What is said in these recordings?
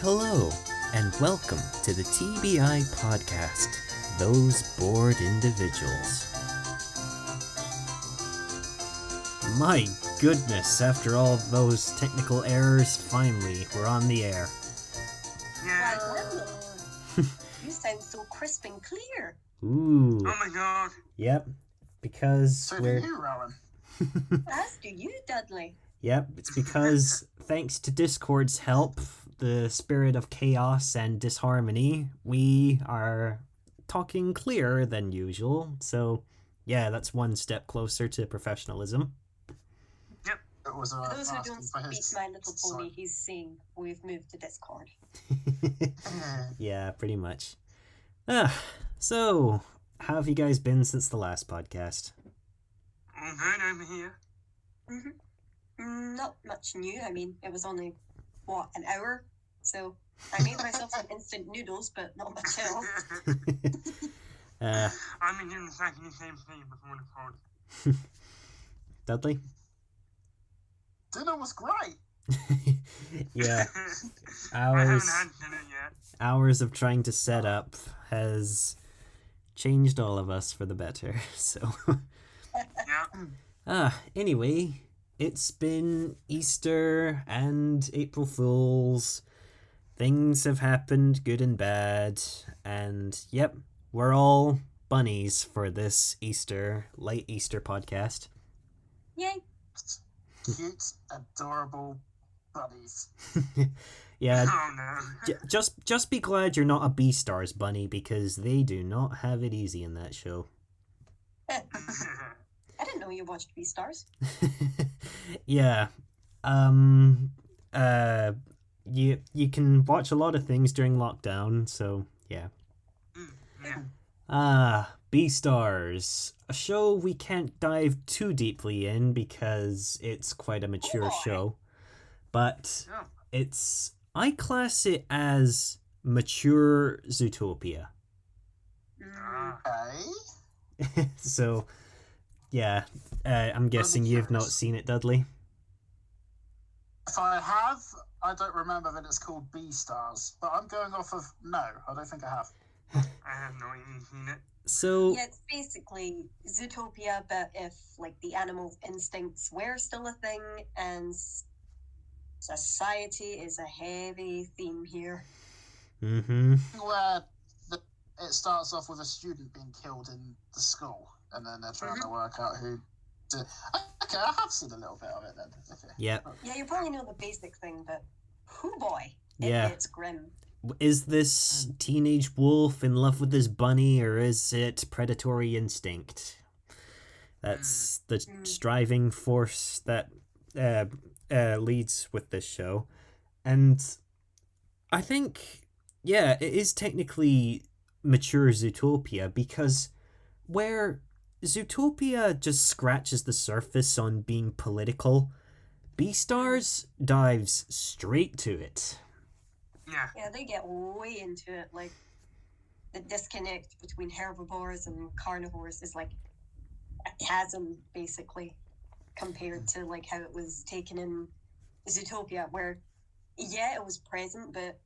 Hello, and welcome to the TBI podcast, Those Bored Individuals. My goodness, after all those technical errors, finally, we're on the air. Yeah. You sound so crisp and clear. Ooh. Oh my god. Yep, because So we're... do you, Rowan. As do you, Dudley. Yep, it's because, thanks to Discord's help, the spirit of chaos and disharmony, we are talking clearer than usual. So, yeah, that's one step closer to professionalism. Yep. It was For those who don't speak My Little Pony, he's saying we've moved to Discord. Yeah, pretty much. So, how have you guys been since the last podcast? I'm good over here. Not much new. I mean, it was only, an hour? So I made myself some instant noodles, but not much else. I've been doing exactly the same thing before the pod. Dudley? Dinner was great. Yeah. I haven't had dinner yet. Hours of trying to set up has changed all of us for the better, so... Yeah. Anyway, it's been Easter and April Fools. Things have happened, good and bad, and yep, we're all bunnies for this late Easter podcast. Yay. Cute, adorable bunnies. Yeah, Oh no. just be glad you're not a Beastars bunny, because they do not have it easy in that show. I didn't know you watched Beastars. Yeah. You can watch a lot of things during lockdown, so yeah. Yeah. Beastars, a show we can't dive too deeply in because it's quite a mature show, but I class it as mature Zootopia. Okay. So, yeah, I'm guessing you've not seen it, Dudley. If I have, I don't remember that it's called Beastars, but I'm going off of no, I don't think I have. I have not even seen it. So yeah, it's basically Zootopia, but if the animal instincts were still a thing, and society is a heavy theme here. Where it starts off with a student being killed in the school, and then they're trying to work out who to... Okay, I have seen a little bit of it then. Okay. Yeah. Yeah, you probably know the basic thing, but hoo boy, Yeah. It's grim. Is this teenage wolf in love with his bunny, or is it predatory instinct? That's the striving force that leads with this show. And I think, yeah, it is technically mature Zootopia, because where Zootopia just scratches the surface on being political, Beastars dives straight to it. Yeah, they get way into it. The disconnect between herbivores and carnivores is like a chasm, basically, compared to how it was taken in Zootopia, where it was present, but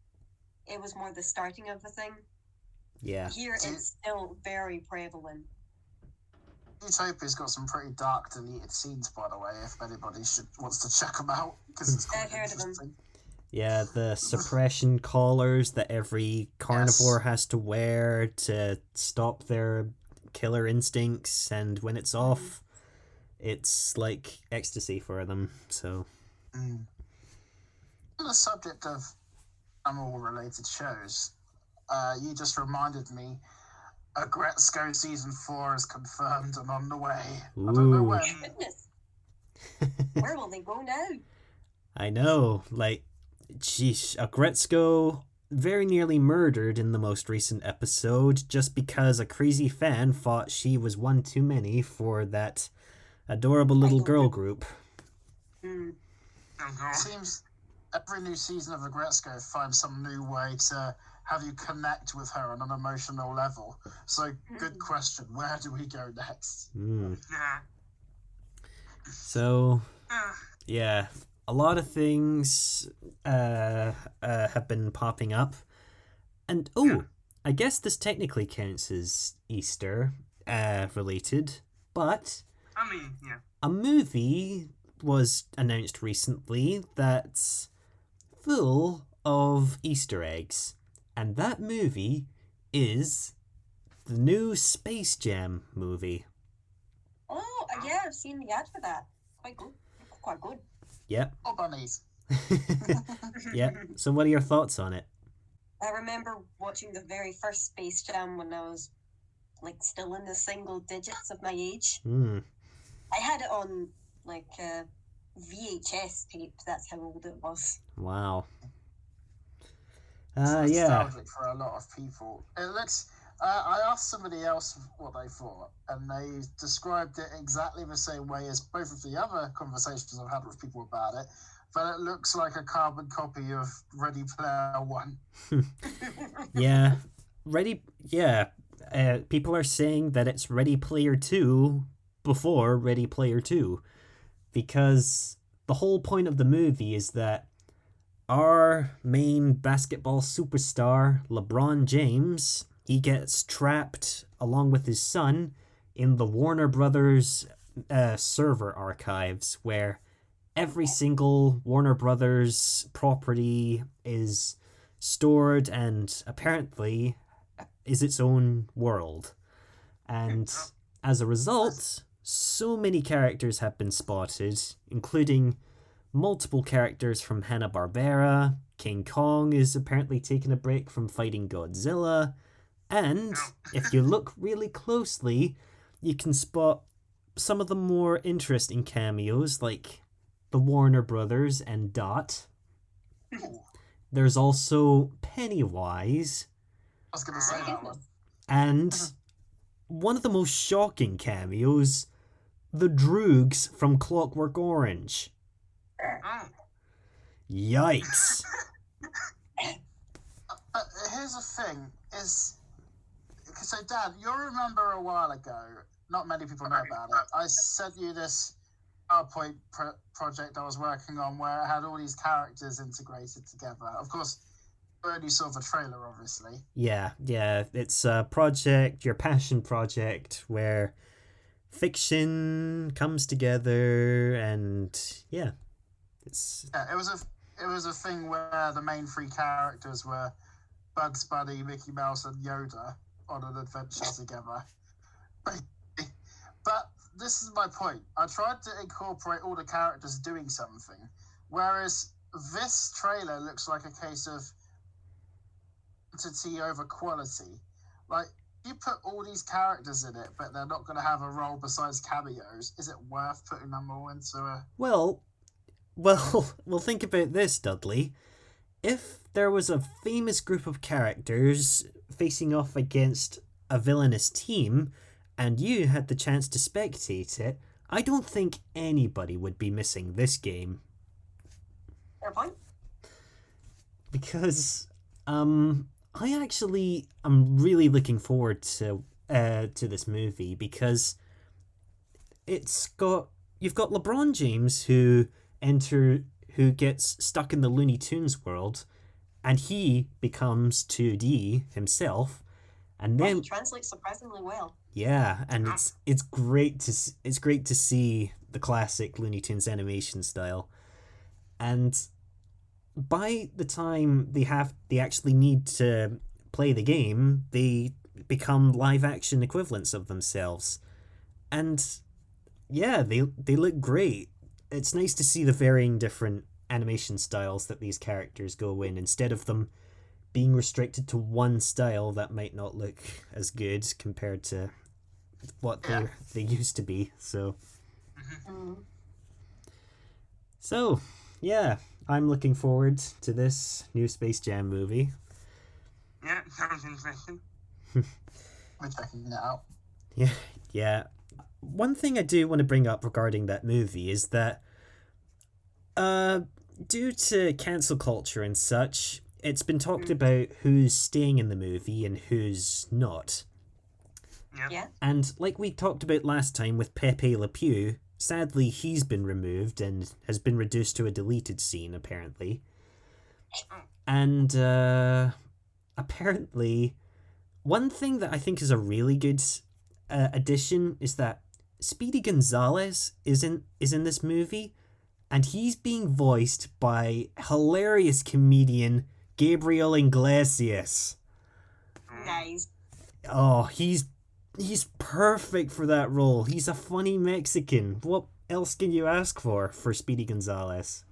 it was more the starting of the thing. Yeah. Here it's still very prevalent. Utopia's got some pretty dark deleted scenes, by the way, if anybody wants to check them out, because it's quite I've heard of them. interesting. Yeah, the suppression collars that every carnivore has to wear to stop their killer instincts, and when it's off, it's like ecstasy for them, so... On the subject of animal-related shows, you just reminded me, Agresco Season 4 is confirmed and on the way. Ooh. I don't know when. Goodness. Where will they go now? I know, Sheesh, Agresco very nearly murdered in the most recent episode just because a crazy fan thought she was one too many for that adorable little girl group. It seems every new season of Agresco finds some new way to have you connect with her on an emotional level. So, good question. Where do we go next? So, yeah, a lot of things have been popping up. And, I guess this technically counts as Easter related, but I mean, yeah. a movie was announced recently that's full of Easter eggs. And that movie is the new Space Jam movie. Oh, yeah, I've seen the ad for that. Quite good. Yep. Oh, bunnies. Yep. So what are your thoughts on it? I remember watching the very first Space Jam when I was like still in the single digits of my age. I had it on like VHS tape. That's how old it was. Wow. It's Yeah. nostalgic for a lot of people. It looks. I asked somebody else what they thought, and they described it exactly the same way as both of the other conversations I've had with people about it. But it looks like a carbon copy of Ready Player One. Yeah. People are saying that it's Ready Player 2 before Ready Player 2. Because the whole point of the movie is that our main basketball superstar, LeBron James, he gets trapped along with his son in the Warner Brothers server archives, where every single Warner Brothers property is stored and apparently is its own world. And as a result, so many characters have been spotted, including multiple characters from Hanna-Barbera. King Kong is apparently taking a break from fighting Godzilla. And if you look really closely, you can spot some of the more interesting cameos, like the Warner Brothers and Dot. There's also Pennywise. I was going to say that one. And one of the most shocking cameos, the Droogs from Clockwork Orange. Yikes. But here's the thing, so Dan, you'll remember a while ago, not many people know about it, I sent you this PowerPoint project I was working on where it had all these characters integrated together. Of course, you only saw the trailer, obviously. Yeah, it's a project, your passion project, where fiction comes together, and it was a thing where the main three characters were Bugs Bunny, Mickey Mouse, and Yoda on an adventure together. But this is my point. I tried to incorporate all the characters doing something, whereas this trailer looks like a case of quantity over quality. Like, you put all these characters in it, but they're not going to have a role besides cameos. Is it worth putting them all into a... Well, think about this, Dudley. If there was a famous group of characters facing off against a villainous team, and you had the chance to spectate it, I don't think anybody would be missing this game. Fair point. Because, I actually am really looking forward to this movie, because you've got LeBron James who gets stuck in the Looney Tunes world, and he becomes 2D himself, and then he translates surprisingly well. Yeah, and it's great to see the classic Looney Tunes animation style, and by the time they actually need to play the game, they become live action equivalents of themselves, and they look great. It's nice to see the varying different animation styles that these characters go in, instead of them being restricted to one style that might not look as good compared to what they used to be. So I'm looking forward to this new Space Jam movie. Yeah, sounds interesting. We're checking it out. Yeah. One thing I do want to bring up regarding that movie is that due to cancel culture and such, it's been talked about who's staying in the movie and who's not. Yeah. And like we talked about last time with Pepe Le Pew sadly, he's been removed and has been reduced to a deleted scene, apparently. And apparently, one thing that I think is a really good addition is that Speedy Gonzalez is in this movie, and he's being voiced by hilarious comedian Gabriel Iglesias. Nice. Oh, he's perfect for that role. He's a funny Mexican. What else can you ask for Speedy Gonzalez?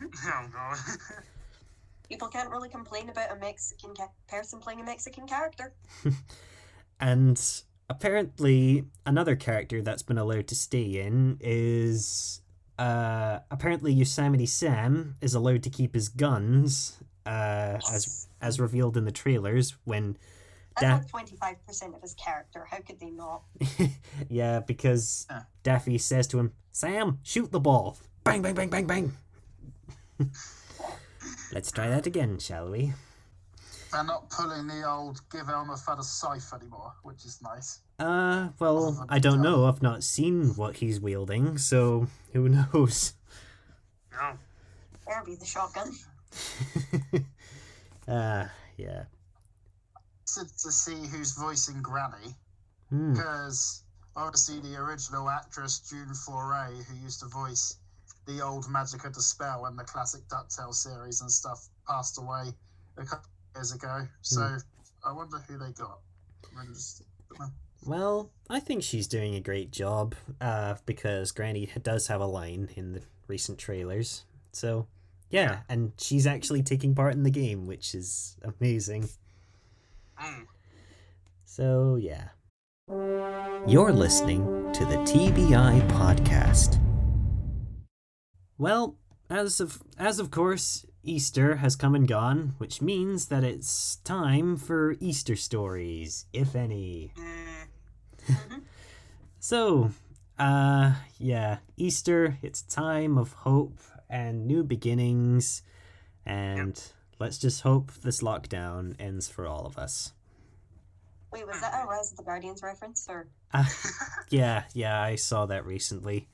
Oh god. People can't really complain about a Mexican person playing a Mexican character. And apparently, another character that's been allowed to stay in is apparently Yosemite Sam is allowed to keep his guns, as revealed in the trailers when. That's like 25% of his character. How could they not? Yeah, because Daffy says to him, "Sam, shoot the ball." Bang, bang, bang, bang, bang. Let's try that again, shall we? They're not pulling the old give Elmer Fudd a scythe anymore, which is nice. Well, I don't know. I've not seen what he's wielding, so who knows? No. There'll be the shotgun. Yeah. To see who's voicing Granny, Hmm. because obviously the original actress June Foray, who used to voice the old Magica de Spell and the classic DuckTales series and stuff, passed away a couple of years ago. So I wonder who they got. Well, I think she's doing a great job, because Granny does have a line in the recent trailers. So, yeah, and she's actually taking part in the game, which is amazing. So, yeah. You're listening to the TBI podcast. Well, as of course, Easter has come and gone, which means that it's time for Easter stories, if any. So, yeah, Easter, it's a time of hope and new beginnings, and let's just hope this lockdown ends for all of us. Wait, was that a Rise of the Guardians reference? Or Yeah, I saw that recently.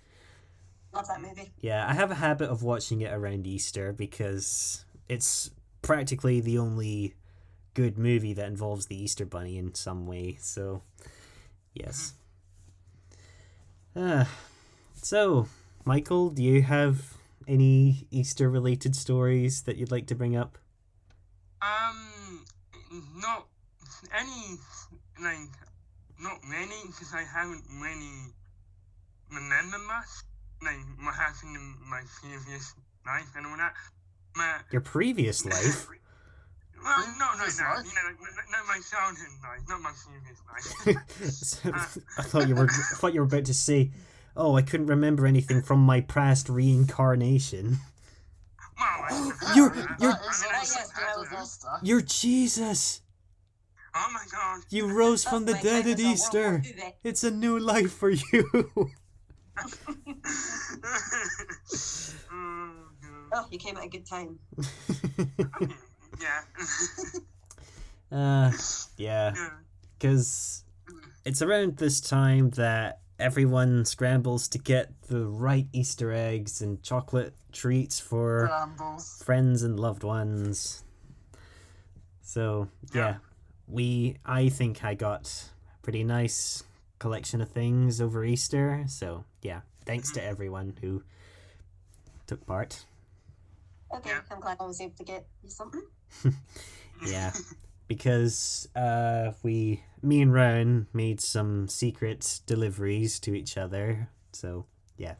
love that movie. Yeah, I have a habit of watching it around Easter because it's practically the only good movie that involves the Easter Bunny in some way, so yes. So, Michael, do you have any Easter-related stories that you'd like to bring up? Not any, like, not many, because I haven't really remember much, like, what happened in my previous life and all that. But, Your previous life? well, no, Previous like, life? you know, not my childhood life, not my previous life. I thought you were about to say, "Oh, I couldn't remember anything from my past reincarnation." Well, You're Jesus. oh my god. You rose from the My dead at favourite Easter. World War II. It's a new life for you. Oh, you came at a good time. Yeah. Yeah, Yeah. because it's around this time that everyone scrambles to get the right Easter eggs and chocolate treats for Brambles. friends and loved ones. So, yeah, I think I got a pretty nice collection of things over Easter. So, yeah, thanks to everyone who took part. Okay, Yeah. I'm glad I was able to get you something. Yeah, because me and Rowan made some secret deliveries to each other. So, yeah.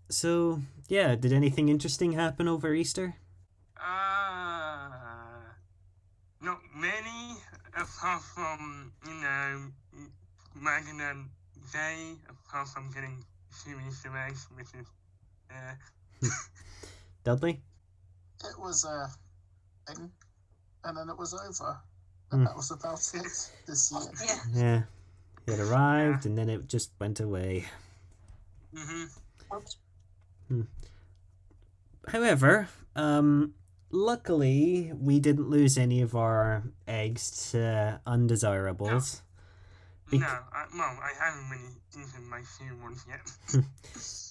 So, yeah, did anything interesting happen over Easter? Not many, apart from, you know, regular day, apart from getting 2 Easter eggs, which is, Dudley? It was a thing, and then it was over. And that was about it this year. Yeah. Yeah. It arrived and then it just went away. Oops. However, luckily we didn't lose any of our eggs to undesirables. No, I haven't really eaten my few ones yet.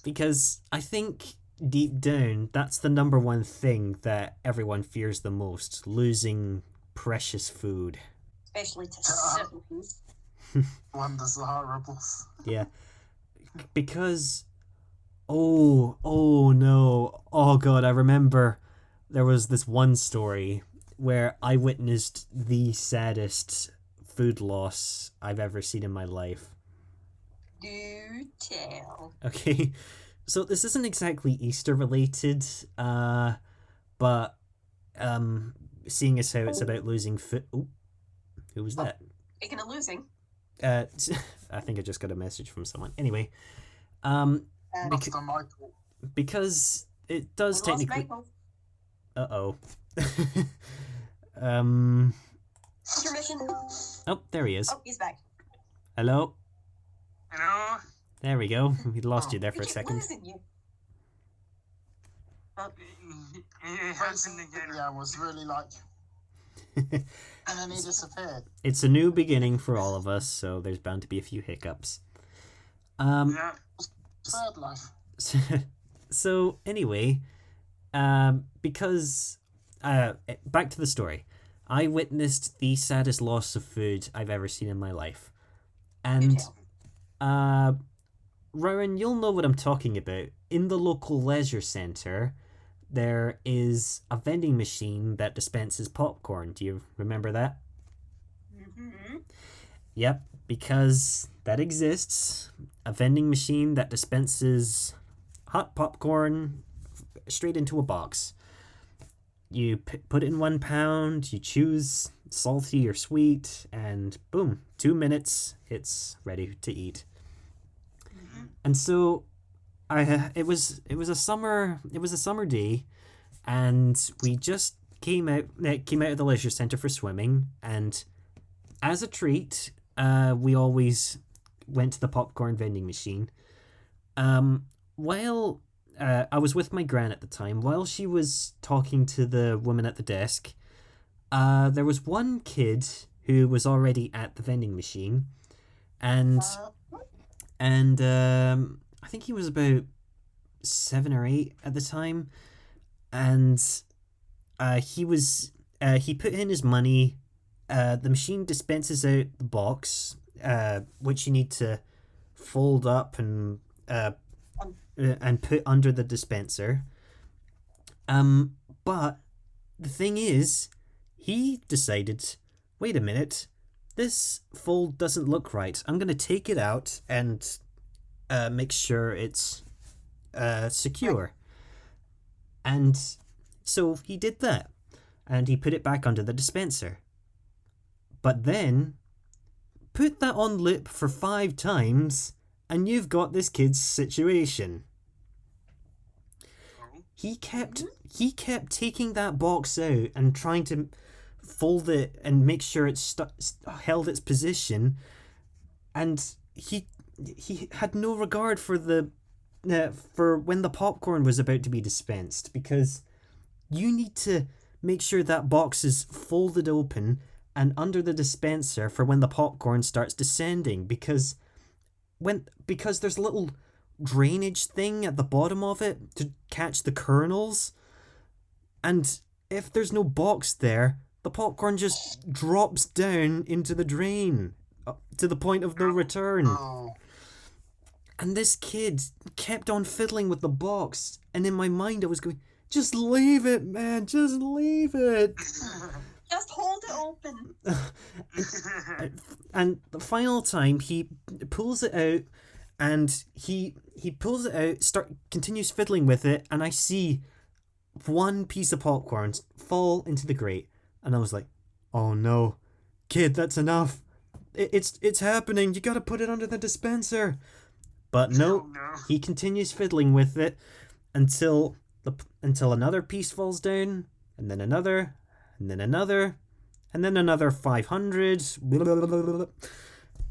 Because I think deep down, that's the number one thing that everyone fears the most: losing precious food. Especially to citizens. Undesirables. Yeah. Because, oh no, oh god, I remember there was this one story where I witnessed the saddest food loss I've ever seen in my life. Do tell. Okay, so this isn't exactly Easter related, but seeing as how it's about losing food. Oh, who was that? Speaking of losing. I think I just got a message from someone. Anyway, Master Michael. because it does We lost technically. Michael. Uh-oh. Intermission. Oh, there he is. Oh, he's back. Hello. Hello? There we go. We lost you there for We a keep second. losing you. It happened again. Yeah, was really like, and then he disappeared. It's a new beginning for all of us, so there's bound to be a few hiccups. Yeah. Third life. So anyway, because back to the story, I witnessed the saddest loss of food I've ever seen in my life, and Rowan, you'll know what I'm talking about. In the local leisure centre, there is a vending machine that dispenses popcorn. Do you remember that? Mm-hmm. Yep, because that exists. A vending machine that dispenses hot popcorn straight into a box. You put in £1, you choose salty or sweet, and boom, 2 minutes, it's ready to eat. And so, it was a summer day, and we just came out of the leisure centre for swimming, and as a treat, we always went to the popcorn vending machine. While I was with my gran at the time, while she was talking to the woman at the desk, there was one kid who was already at the vending machine, and I think he was about 7 or 8 at the time, and he put in his money. The machine dispenses out the box, which you need to fold up and put under the dispenser. But the thing is, he decided, wait a minute, this fold doesn't look right. I'm going to take it out and make sure it's secure. And so he did that, and he put it back under the dispenser. But then, put that on loop for 5 times, and you've got this kid's situation. He kept taking that box out and trying to fold it and make sure it held its position, and he had no regard for for when the popcorn was about to be dispensed, because you need to make sure that box is folded open and under the dispenser for when the popcorn starts descending, because there's a little drainage thing at the bottom of it to catch the kernels, and if there's no box there, the popcorn just drops down into the drain to the point of no return. Oh. And this kid kept on fiddling with the box, and in my mind I was going, just leave it, man, just leave it. Just hold it open. And the final time he pulls it out, and he pulls it out, continues fiddling with it, and I see one piece of popcorn fall into the grate, and I was like, oh no, kid, that's enough. It's happening. You gotta put it under the dispenser. But no, he continues fiddling with it until another piece falls down, and then another, and then another, and then another 500,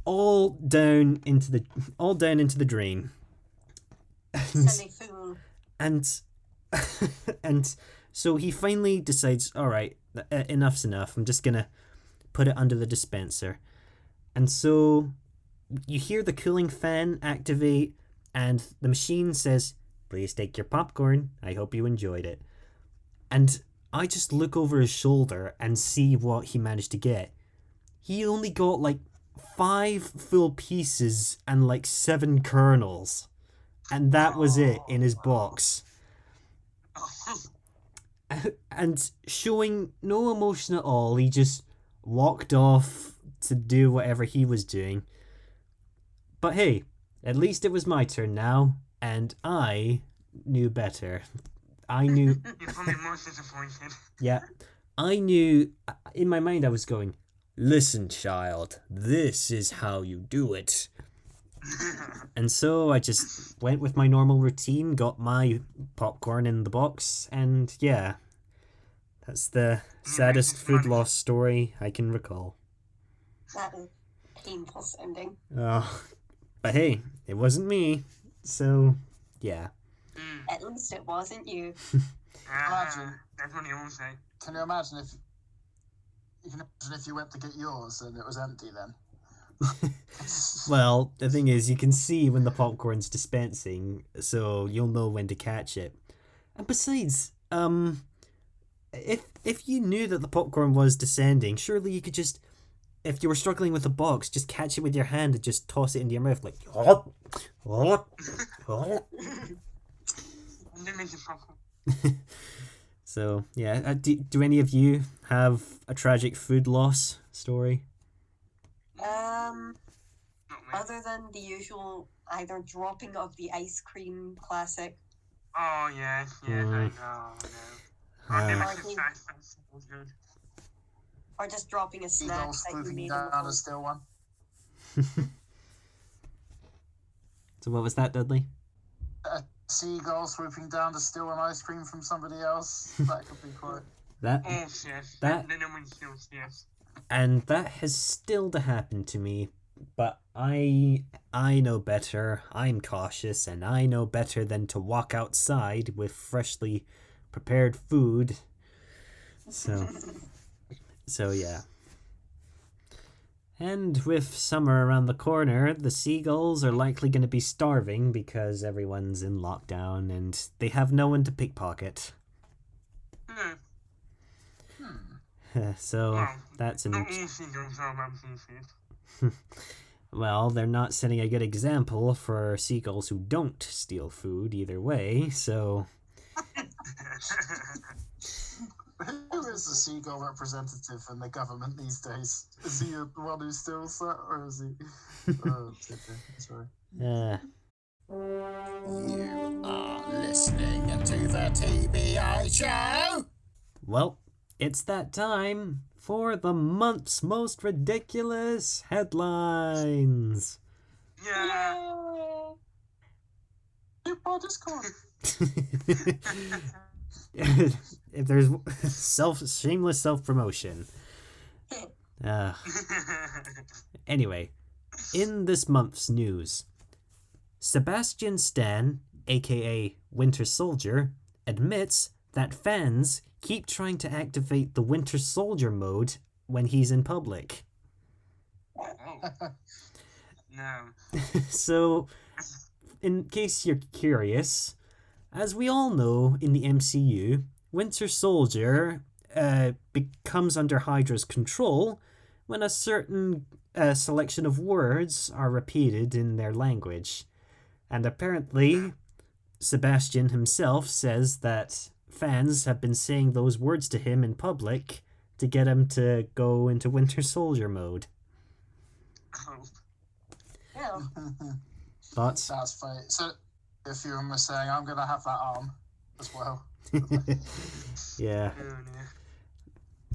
all down into the drain. Silly fool. And so he finally decides, all right, enough's enough. I'm just gonna put it under the dispenser. And so you hear the cooling fan activate, and the machine says, "Please take your popcorn. I hope you enjoyed it." And I just look over his shoulder and see what he managed to get. He only got like 5 full pieces and like 7 kernels. And that was it in his box. And showing no emotion at all, he just walked off to do whatever he was doing. But hey, at least it was my turn now, and I knew better. I knew... You're probably most disappointed. Yeah, I knew... In my mind I was going, "Listen, child, this is how you do it." And so I just went with my normal routine, got my popcorn in the box, and yeah, that's the saddest food loss story I can recall. That is painful sounding. Oh, but hey, it wasn't me, so yeah. At least it wasn't you. Imagine. That's what you all say. Can you imagine if you went to get yours and it was empty then? Well, the thing is, you can see when the popcorn's dispensing, so you'll know when to catch it. And besides, if you knew that the popcorn was descending, surely you could just, if you were struggling with the box, just catch it with your hand and just toss it into your mouth like, "Oh, oh, oh." So yeah, do any of you have a tragic food loss story? Other than the usual either dropping of the ice cream classic. Oh, yes, I know. I never surprised was good. Or just dropping a snack Eagles that you swooping made in down the to steal one. So what was that, Dudley? A seagull swooping down to steal an ice cream from somebody else. That could be quite... That Oh, yes. That- Then no one steals, yes. and that has still to happen to me, but I know better. I'm cautious, and I know better than to walk outside with freshly prepared food. So yeah. And with summer around the corner, the seagulls are likely going to be starving because everyone's in lockdown and they have no one to pickpocket. So Well, that's not all seagulls are about seafood. well, they're not setting a good example for seagulls who don't steal food either way, so Who is the seagull representative in the government these days? Is he the one who steals that, or is he... Oh, okay, sorry. uh, You are listening to the TBI show. well, it's that time for the month's most ridiculous headlines. Yeah. Super Discord. If there's shameless self-promotion. Anyway, in this month's news, Sebastian Stan, aka Winter Soldier, admits that fans keep trying to activate the Winter Soldier mode when he's in public. Oh. No. So, in case you're curious, as we all know in the MCU, Winter Soldier becomes under Hydra's control when a certain selection of words are repeated in their language. And apparently, Sebastian himself says that fans have been saying those words to him in public to get him to go into Winter Soldier mode. Oh. Yeah. Thoughts? That's funny. So, if you were saying, I'm going to have that arm as well. Yeah.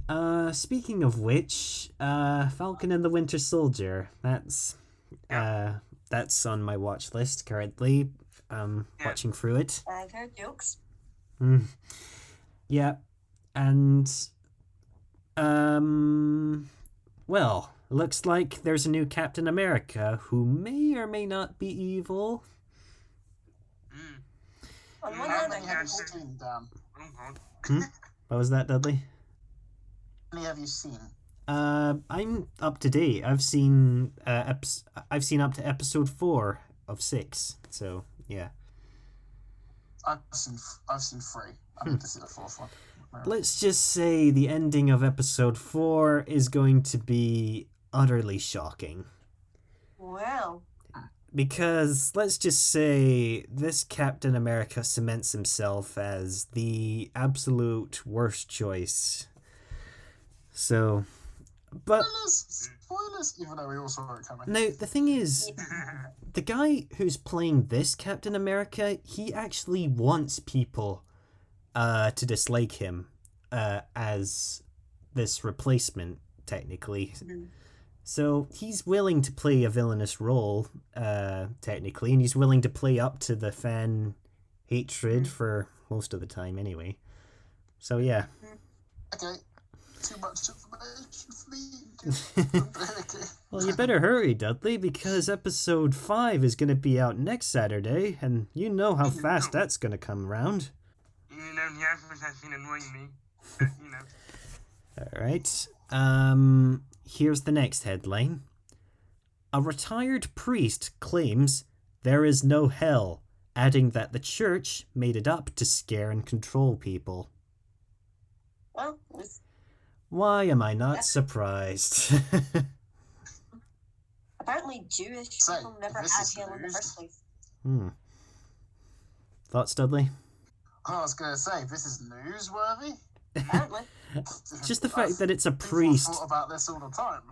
Oh, dear. Speaking of which, Falcon and the Winter Soldier. That's on my watch list currently. Watching through it. I've heard jokes. Yeah, and well, looks like there's a new Captain America who may or may not be evil. On one How hand, many I have you hope. seen, Dan? Oh, God. What was that, Dudley? How many have you seen? I'm up to date. I've seen I've seen up to episode 4 of 6. So yeah. I've seen 3. I need to see the 4th one. Let's just say the ending of episode 4 is going to be utterly shocking. Well, Because let's just say this Captain America cements himself as the absolute worst choice. So, but Spoilers, even though we all saw it coming. now the thing is, the guy who's playing this Captain America, he actually wants people to dislike him as this replacement, technically. So he's willing to play a villainous role, technically, and he's willing to play up to the fan hatred for most of the time anyway. So yeah. Okay, too much information for me. Okay. Well, you better hurry, Dudley, because episode 5 is going to be out next Saturday, and you know how fast that's going to come around. You know, the adverts have been annoying me. But, you know. Alright. Here's the next headline. A retired priest claims there is no hell, adding that the church made it up to scare and control people. well, it was Why am I not surprised? apparently Jewish So, people never this had is hell in the news. first place. Thoughts, Dudley? I was going to say, this is newsworthy. Apparently. Just the fact that it's a People priest. thought about this all the time.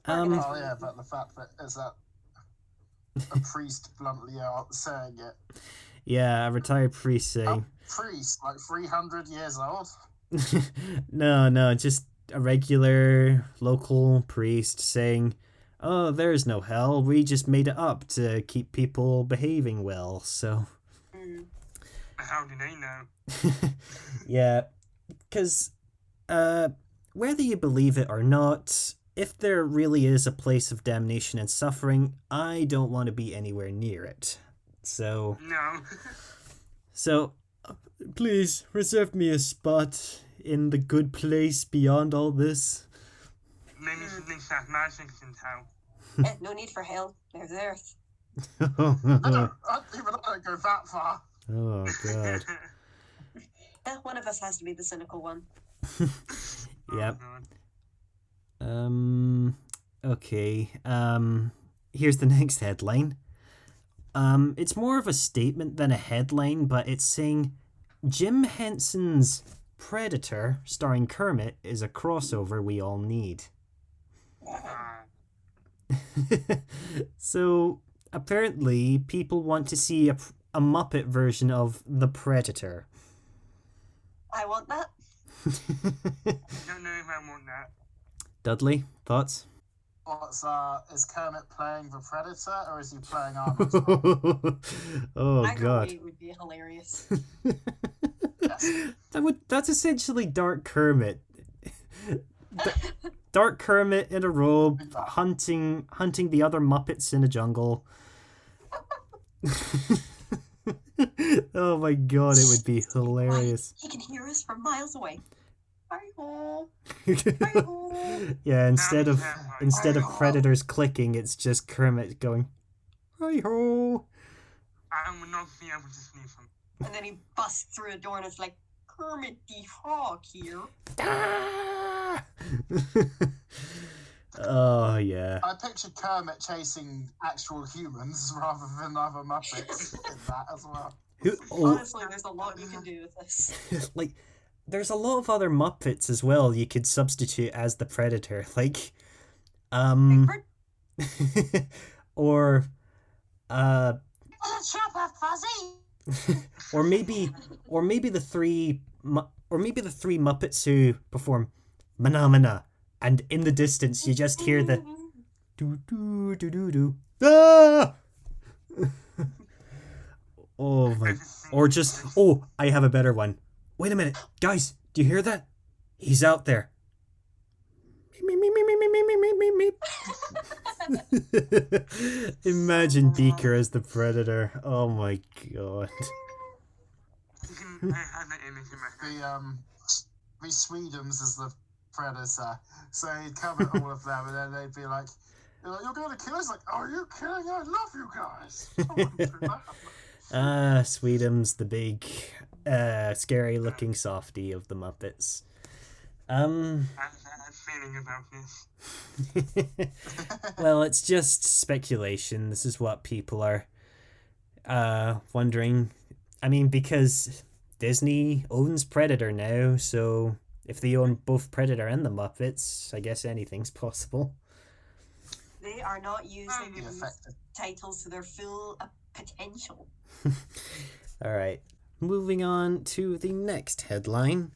Um, Oh yeah, but the fact that it's a priest bluntly out saying it. yeah, a retired priest saying. Priest, like 300 years old. No, just a regular local priest saying, oh, there's no hell, we just made it up to keep people behaving well, so... How do they know? Yeah, because, whether you believe it or not, if there really is a place of damnation and suffering, I don't want to be anywhere near it. So, No. please, reserve me a spot in the good place beyond all this. Maybe she thinks that magic can tell. No need for hell. There's earth. I don't go that far. Oh, God. One of us has to be the cynical one. Yep. Oh, God. Okay. Here's the next headline. It's more of a statement than a headline, but it's saying Jim Henson's Predator, starring Kermit, is a crossover we all need. So, apparently, people want to see a Muppet version of the Predator. I want that. Don't know if I want that. Dudley, thoughts? Is Kermit playing the Predator or is he playing Arnold? Oh, Either God. way would be hilarious. Yes. That's essentially Dark Kermit. Dark Kermit in a robe, hunting the other Muppets in a jungle. Oh my God, it would be hilarious. He can hear us from miles away. Hi-ho. Yeah, instead of Predators clicking, it's just Kermit going, hi-ho. I would not be able to sleep from. And then he busts through a door and it's like, Kermit the Frog here. Ah! Oh, yeah. I pictured Kermit chasing actual humans rather than other Muppets in that as well. Honestly, there's a lot you can do with this. Like, there's a lot of other Muppets as well you could substitute as the Predator. Like, Bigford? or, Chopper Fuzzy! or maybe the three Muppets who perform Mana, and in the distance you just hear the do do do do do. Ah! Oh my! Or just I have a better one. Wait a minute, guys! Do you hear that? He's out there. Imagine Beaker as the Predator. Oh my God. I have that image in my head. The Swedens as the Predator. So he'd cover all of them, and then they'd be like, "You're going to kill us?" Like, "Are you kidding? I love you guys." I wouldn't do that. Sweetums, the big, scary-looking softie of the Muppets. I'm feeling about this. Well, it's just speculation. This is what people are wondering. I mean, because Disney owns Predator now, so if they own both Predator and the Muppets, I guess anything's possible. They are not using Be these effective. titles to their full potential. Alright, moving on to the next headline.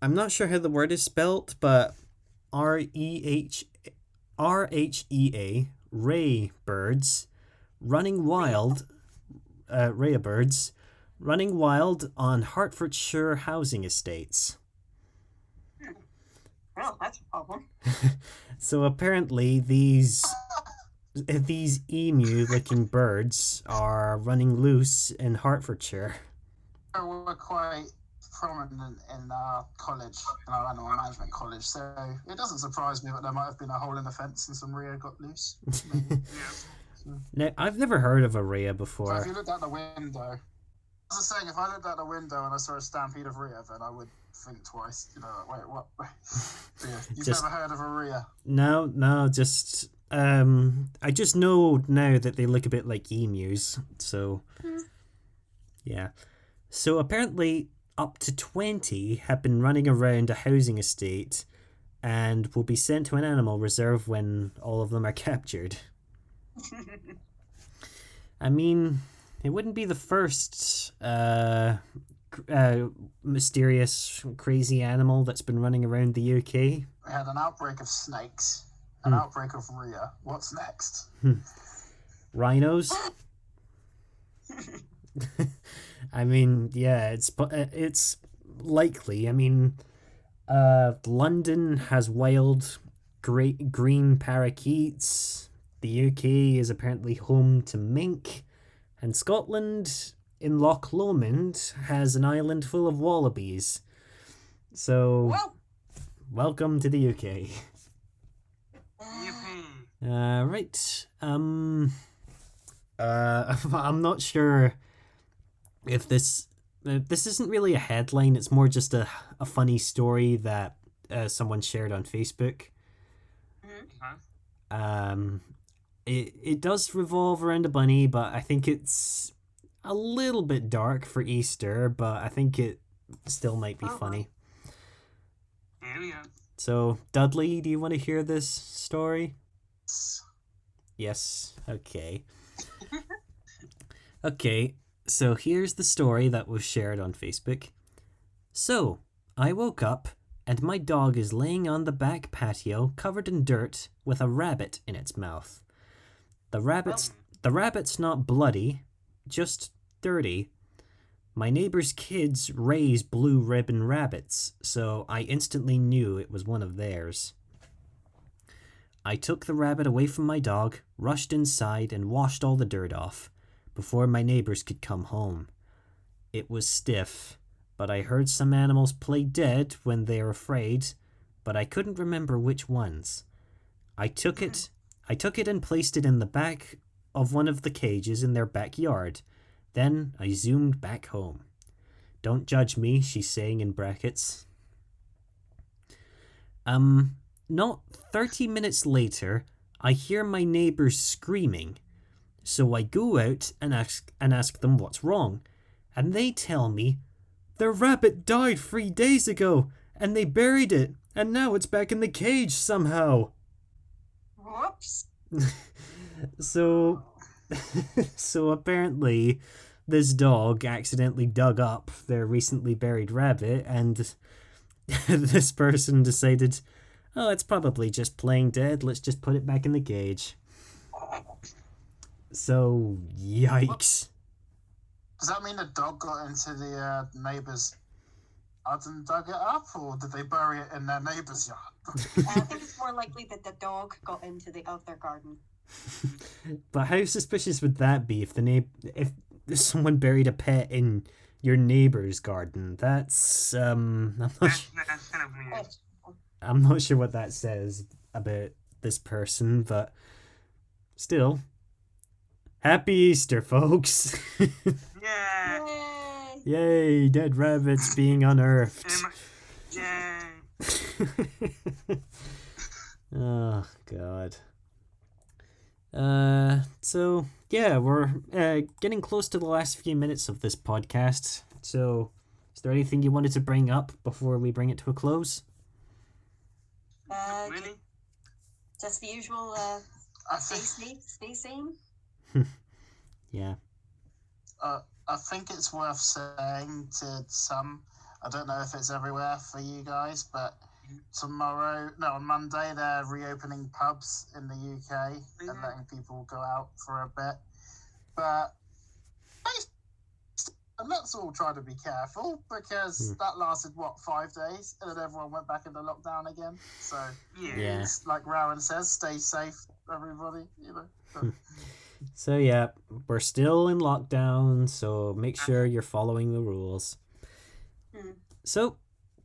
I'm not sure how the word is spelt, but RHEA, ray birds, running wild, birds, running wild on Hertfordshire housing estates. Well, that's a problem. So apparently these emu-looking birds are running loose in Hertfordshire. We're quite prominent in our college, in our animal management college, so it doesn't surprise me that there might have been a hole in the fence and some rhea got loose. Now, I've never heard of a rhea So before. if you looked out the window, I was saying, if I looked out the window and I saw a stampede of rhea, then I would think twice. Wait, what? So yeah, you've Just- never heard of a rhea? No, just I just know now that they look a bit like emus. So yeah. So apparently up to 20 have been running around a housing estate and will be sent to an animal reserve when all of them are captured. I mean, it wouldn't be the first mysterious, crazy animal that's been running around the UK. We had an outbreak of snakes, an outbreak of rhea. What's next? Rhinos. I mean, yeah, it's likely. I mean, London has wild great green parakeets. The UK is apparently home to mink, and Scotland in Loch Lomond has an island full of wallabies. So, Well, welcome to the UK. Yippee. Right. I'm not sure if this isn't really a headline. It's more just a funny story that someone shared on Facebook. Okay. It does revolve around a bunny, but I think it's a little bit dark for Easter, but I think it still might be funny. Here we go. So, Dudley, do you want to hear this story? Yes. Okay. Okay, so here's the story that was shared on Facebook. So, I woke up and my dog is laying on the back patio covered in dirt with a rabbit in its mouth. The rabbit's not bloody, just dirty. My neighbor's kids raise blue ribbon rabbits, so I instantly knew it was one of theirs. I took the rabbit away from my dog, rushed inside, and washed all the dirt off before my neighbors could come home. It was stiff, but I heard some animals play dead when they were afraid, but I couldn't remember which ones. I took it and placed it in the back of one of the cages in their backyard. Then I zoomed back home. Don't judge me, she's saying in brackets. Not 30 minutes later, I hear my neighbors screaming. So I go out and ask them what's wrong. And they tell me, their rabbit died 3 days ago, and they buried it, and now it's back in the cage somehow. whoops. So apparently this dog accidentally dug up their recently buried rabbit, and this person decided, oh, it's probably just playing dead, let's just put it back in the cage. So, yikes. Does that mean the dog got into the neighbour's yard and dug it up, or did they bury it in their neighbour's yard? I think it's more likely that the dog got into the other garden. But how suspicious would that be if if someone buried a pet in your neighbor's garden? That's I'm not That's kind of weird. I'm not sure what that says about this person, but still. Happy Easter, folks! Yeah. Yay! Yay, dead rabbits being unearthed. Yay. Oh, God. So, yeah, we're getting close to the last few minutes of this podcast. So, is there anything you wanted to bring up before we bring it to a close? Really? Just the usual I stay think safe, stay sane. Yeah. I think it's worth saying to some. I don't know if it's everywhere for you guys, but on Monday they're reopening pubs in the UK and letting people go out for a bit. But and let's all try to be careful because that lasted 5 days, and then everyone went back into lockdown again. So Yeah. it's like Rowan says, stay safe, everybody. So, yeah, we're still in lockdown, so make sure you're following the rules. So,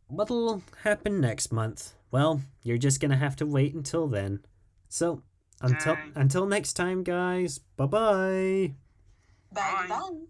what'll happen next month? Well, you're just gonna have to wait until then. So, until next time, guys, bye-bye! Bye bye.